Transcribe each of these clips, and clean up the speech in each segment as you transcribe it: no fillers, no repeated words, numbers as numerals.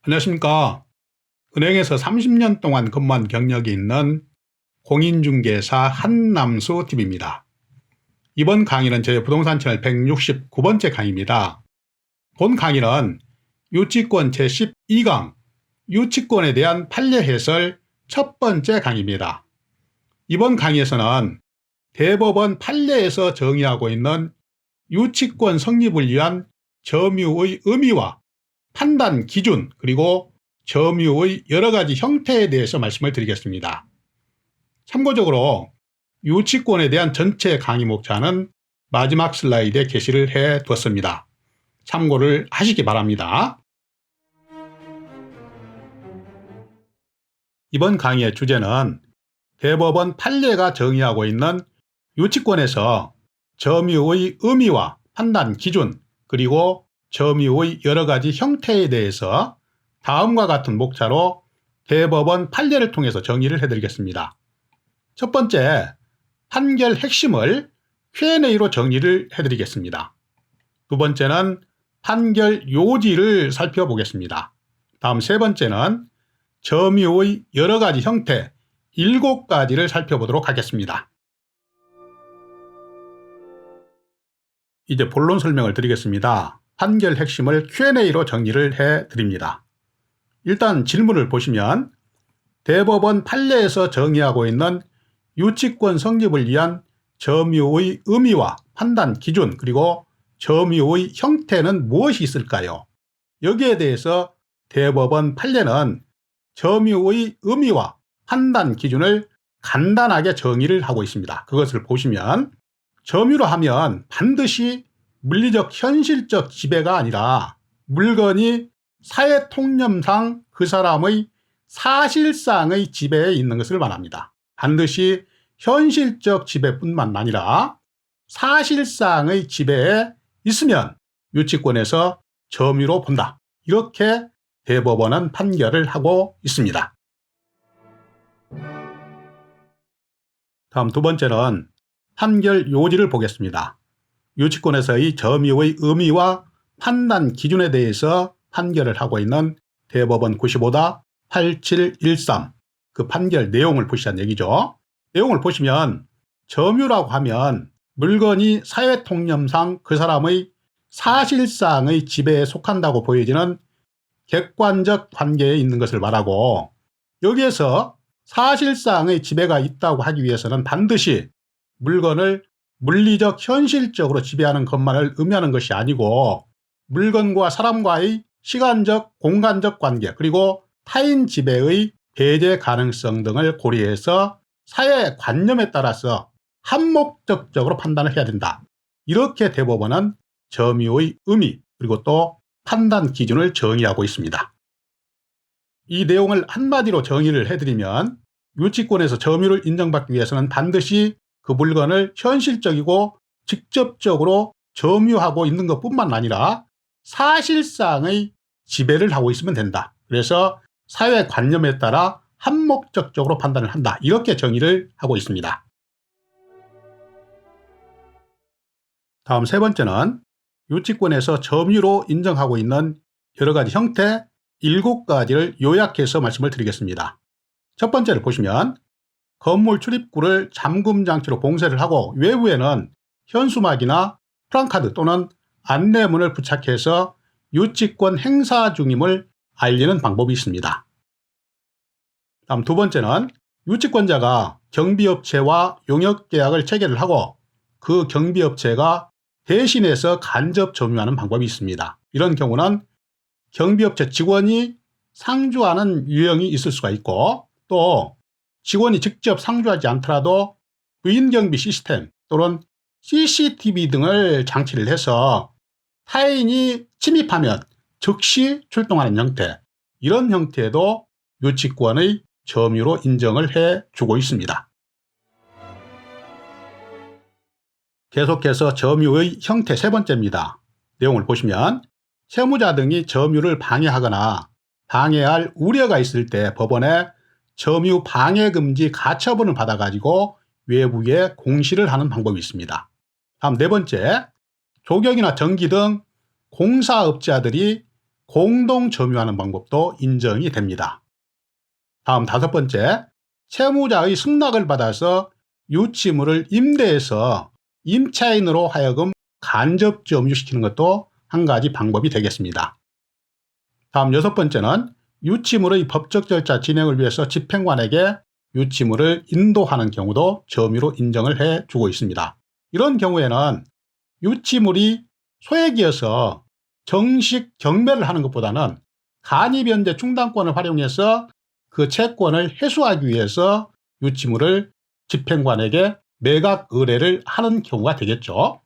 안녕하십니까. 은행에서 30년 동안 근무한 경력이 있는 공인중개사 한남수TV입니다. 이번 강의는 제 부동산 채널 169번째 강의입니다. 본 강의는 유치권 제12강 유치권에 대한 판례 해설 첫 번째 강의입니다. 이번 강의에서는 대법원 판례에서 정의하고 있는 유치권 성립을 위한 점유의 의미와 판단 기준 그리고 점유의 여러 가지 형태에 대해서 말씀을 드리겠습니다. 참고적으로 유치권에 대한 전체 강의 목차는 마지막 슬라이드에 게시를 해 두었습니다. 참고를 하시기 바랍니다. 이번 강의의 주제는 대법원 판례가 정의하고 있는 유치권에서 점유의 의미와 판단 기준 그리고 점유의 여러 가지 형태에 대해서 다음과 같은 목차로 대법원 판례를 통해서 정의를 해드리겠습니다. 첫 번째, 판결 핵심을 Q&A로 정리를 해드리겠습니다. 두 번째는 판결 요지를 살펴보겠습니다. 다음 세 번째는 점유의 여러 가지 형태 7가지를 살펴보도록 하겠습니다. 이제 본론 설명을 드리겠습니다. 판결 핵심을 Q&A로 정리를 해드립니다. 일단 질문을 보시면 대법원 판례에서 정의하고 있는 유치권 성립을 위한 점유의 의미와 판단 기준 그리고 점유의 형태는 무엇이 있을까요? 여기에 대해서 대법원 판례는 점유의 의미와 판단 기준을 간단하게 정의를 하고 있습니다. 그것을 보시면 점유로 하면 반드시 물리적 현실적 지배가 아니라 물건이 사회 통념상 그 사람의 사실상의 지배에 있는 것을 말합니다. 반드시 현실적 지배뿐만 아니라 사실상의 지배에 있으면 유치권에서 점유로 본다. 이렇게 대법원은 판결을 하고 있습니다. 다음 두 번째는 판결 요지를 보겠습니다. 유치권에서의 점유의 의미와 판단 기준에 대해서 판결을 하고 있는 대법원 95-8713 그 판결 내용을 보시자는 얘기죠. 내용을 보시면 점유라고 하면 물건이 사회 통념상 그 사람의 사실상의 지배에 속한다고 보여지는 객관적 관계에 있는 것을 말하고 여기에서 사실상의 지배가 있다고 하기 위해서는 반드시 물건을 물리적 현실적으로 지배하는 것만을 의미하는 것이 아니고 물건과 사람과의 시간적 공간적 관계 그리고 타인 지배의 배제 가능성 등을 고려해서 사회 관념에 따라서 한목적으로 판단을 해야 된다. 이렇게 대법원은 점유의 의미 그리고 또 판단 기준을 정의하고 있습니다. 이 내용을 한마디로 정의를 해드리면 유치권에서 점유를 인정받기 위해서는 반드시 그 물건을 현실적이고 직접적으로 점유하고 있는 것뿐만 아니라 사실상의 지배를 하고 있으면 된다. 그래서 사회 관념에 따라 한목적으로 판단을 한다. 이렇게 정의를 하고 있습니다. 다음 세 번째는 유치권에서 점유로 인정하고 있는 여러 가지 형태 7가지를 요약해서 말씀을 드리겠습니다. 첫 번째를 보시면 건물 출입구를 잠금 장치로 봉쇄를 하고 외부에는 현수막이나 프랑카드 또는 안내문을 부착해서 유치권 행사 중임을 알리는 방법이 있습니다. 다음 두 번째는 유치권자가 경비업체와 용역계약을 체결을 하고 그 경비업체가 대신해서 간접 점유하는 방법이 있습니다. 이런 경우는 경비업체 직원이 상주하는 유형이 있을 수가 있고 또 직원이 직접 상주하지 않더라도 부인경비 시스템 또는 CCTV 등을 장치를 해서 타인이 침입하면 즉시 출동하는 형태 이런 형태도 유치권의 점유로 인정을 해주고 있습니다. 계속해서 점유의 형태 세 번째입니다. 내용을 보시면 채무자 등이 점유를 방해하거나 방해할 우려가 있을 때 법원에 점유 방해 금지 가처분을 받아가지고 외부에 공시를 하는 방법이 있습니다. 다음 네 번째, 조경이나 전기 등 공사업자들이 공동 점유하는 방법도 인정이 됩니다. 다음 5번째, 채무자의 승낙을 받아서 유치물을 임대해서 임차인으로 하여금 간접 점유시키는 것도 한 가지 방법이 되겠습니다. 다음 6번째는 유치물의 법적 절차 진행을 위해서 집행관에게 유치물을 인도하는 경우도 점유로 인정을 해주고 있습니다. 이런 경우에는 유치물이 소액이어서 정식 경매를 하는 것보다는 간이변제 중단권을 활용해서 그 채권을 회수하기 위해서 유치물을 집행관에게 매각 의뢰를 하는 경우가 되겠죠.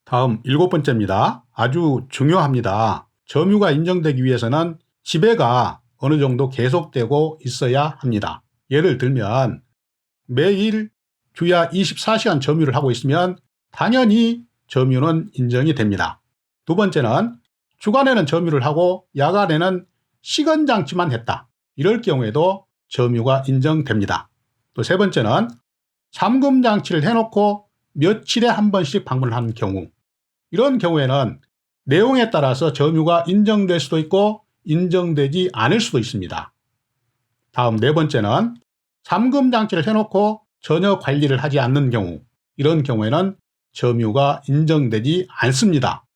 다음 7번째입니다. 아주 중요합니다. 점유가 인정되기 위해서는 지배가 어느 정도 계속되고 있어야 합니다. 예를 들면 매일 주야 24시간 점유를 하고 있으면 당연히 점유는 인정이 됩니다. 2번째는 주간에는 점유를 하고 야간에는 시건장치만 했다. 이럴 경우에도 점유가 인정됩니다. 또 3번째는 잠금장치를 해놓고 며칠에 한 번씩 방문을 하는 경우, 이런 경우에는 내용에 따라서 점유가 인정될 수도 있고 인정되지 않을 수도 있습니다. 다음 4번째는 잠금장치를 해놓고 전혀 관리를 하지 않는 경우, 이런 경우에는 점유가 인정되지 않습니다.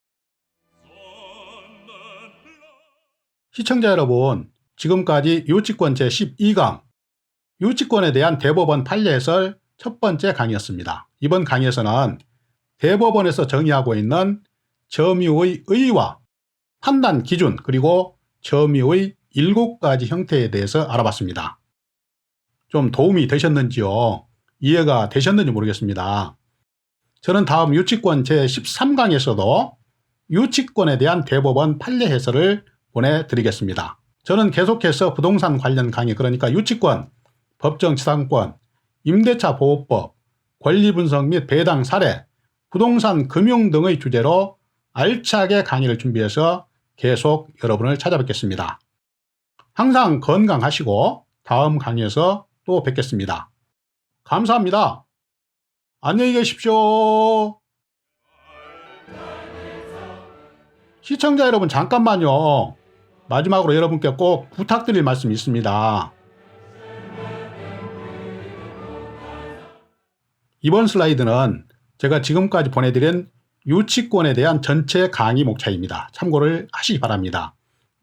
시청자 여러분, 지금까지 유치권 제12강 유치권에 대한 대법원 판례 해설 첫 번째 강의였습니다. 이번 강의에서는 대법원에서 정의하고 있는 점유의 의의와 판단 기준, 그리고 점유의 7가지 형태에 대해서 알아봤습니다. 좀 도움이 되셨는지요? 이해가 되셨는지 모르겠습니다. 저는 다음 유치권 제13강에서도 유치권에 대한 대법원 판례 해설을 보내드리겠습니다. 저는 계속해서 부동산 관련 강의, 그러니까 유치권, 법정지상권, 임대차 보호법, 권리분석 및 배당 사례, 부동산 금융 등의 주제로 알차게 강의를 준비해서 계속 여러분을 찾아뵙겠습니다. 항상 건강하시고 다음 강의에서 또 뵙겠습니다. 감사합니다. 안녕히 계십시오. 시청자 여러분, 잠깐만요. 마지막으로 여러분께 꼭 부탁드릴 말씀이 있습니다. 이번 슬라이드는 제가 지금까지 보내드린 유치권에 대한 전체 강의 목차입니다. 참고를 하시기 바랍니다.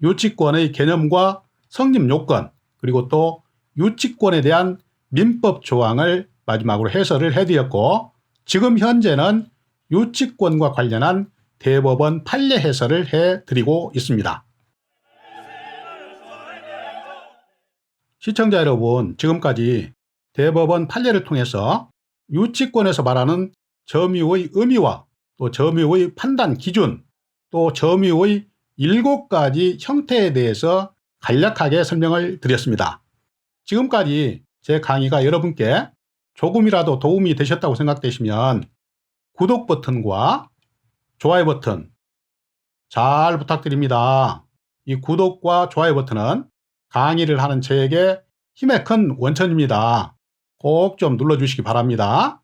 유치권의 개념과 성립 요건, 그리고 또 유치권에 대한 민법 조항을 마지막으로 해설을 해드렸고, 지금 현재는 유치권과 관련한 대법원 판례 해설을 해드리고 있습니다. 시청자 여러분, 지금까지 대법원 판례를 통해서 유치권에서 말하는 점유의 의미와 또 점유의 판단 기준, 또 점유의 7가지 형태에 대해서 간략하게 설명을 드렸습니다. 지금까지 제 강의가 여러분께 조금이라도 도움이 되셨다고 생각되시면 구독 버튼과 좋아요 버튼 잘 부탁드립니다. 이 구독과 좋아요 버튼은 강의를 하는 저에게 힘의 큰 원천입니다. 꼭 좀 눌러주시기 바랍니다.